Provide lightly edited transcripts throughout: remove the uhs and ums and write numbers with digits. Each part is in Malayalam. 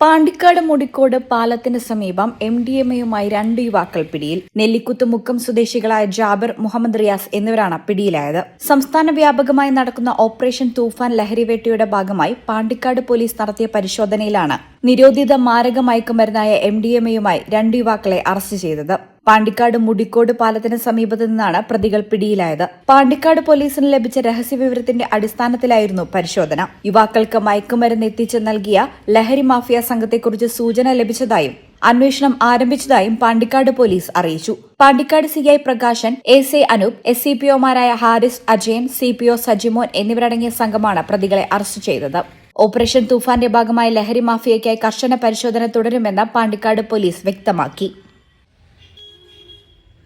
പാണ്ടിക്കാട് മുടിക്കോട് പാലത്തിന് സമീപം MDMA-യുമായി 2 യുവാക്കൾ പിടിയിൽ. നെല്ലിക്കുത്ത് മുക്കം സ്വദേശികളായ ജാബിർ, മുഹമ്മദ് റിയാസ് എന്നിവരാണ് പിടിയിലായത്. സംസ്ഥാന വ്യാപകമായി നടക്കുന്ന ഓപ്പറേഷൻ തൂഫാൻ ലഹരിവേട്ടയുടെ ഭാഗമായി പാണ്ടിക്കാട് പോലീസ് നടത്തിയ പരിശോധനയിലാണ് നിരോധിത മാരക മയക്കുമരുന്നായ MDMA-യുമായി 2 യുവാക്കളെ അറസ്റ്റ് ചെയ്തത്. പാണ്ടിക്കാട് മുടിക്കോട് പാലത്തിന് സമീപത്തു നിന്നാണ് പ്രതികൾ പിടിയിലായത്. പാണ്ടിക്കാട് പോലീസിന് ലഭിച്ച രഹസ്യവിവരത്തിന്റെ അടിസ്ഥാനത്തിലായിരുന്നു പരിശോധന. യുവാക്കൾക്ക് മയക്കുമരുന്ന് എത്തിച്ച് നൽകിയ ലഹരി മാഫിയ സംഘത്തെക്കുറിച്ച് സൂചന ലഭിച്ചതായും അന്വേഷണം ആരംഭിച്ചതായും പാണ്ടിക്കാട് പോലീസ് അറിയിച്ചു. Pandikkad CI Prakashan, SI Anoop, SCPOമാരായ Haris, Ajayan, CPO Sajimon എന്നിവരടങ്ങിയ സംഘമാണ് പ്രതികളെ അറസ്റ്റ് ചെയ്തത്. ഓപ്പറേഷൻ തൂഫാന്റെ ഭാഗമായി ലഹരി മാഫിയയ്ക്കായി കർശന പരിശോധന തുടരുമെന്ന് പാണ്ടിക്കാട് പോലീസ് വ്യക്തമാക്കി.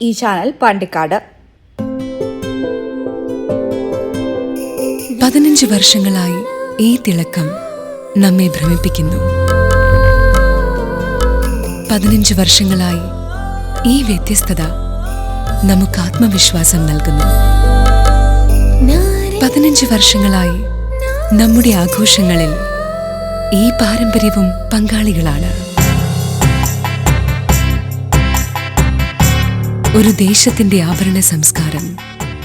ഈ ചാനൽ പാണ്ടിക്കാട്. 15 വർഷങ്ങളായി ഈ തിളക്കം നമ്മെ ഭ്രമിപ്പിക്കുന്നു. 15 വർഷങ്ങളായി ഈ വ്യത്യസ്തത നമുക്ക് ആത്മവിശ്വാസം നൽകുന്നു. 15 വർഷങ്ങളായി നമ്മുടെ ആഘോഷങ്ങളിൽ ഈ പാരമ്പര്യവും പങ്കാളികളാണ്. ഒരു ദേശത്തിന്റെ ആഭരണ സംസ്കാരം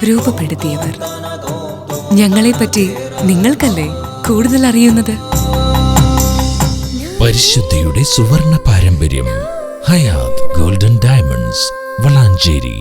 രൂപപ്പെടുത്തിയവർ. ഞങ്ങളെപ്പറ്റി നിങ്ങൾക്കല്ലേ കൂടുതൽ അറിയുന്നത്? പരിശുദ്ധിയുടെ സുവർണ പാരമ്പര്യം. Hayath golden diamonds, Valanchery.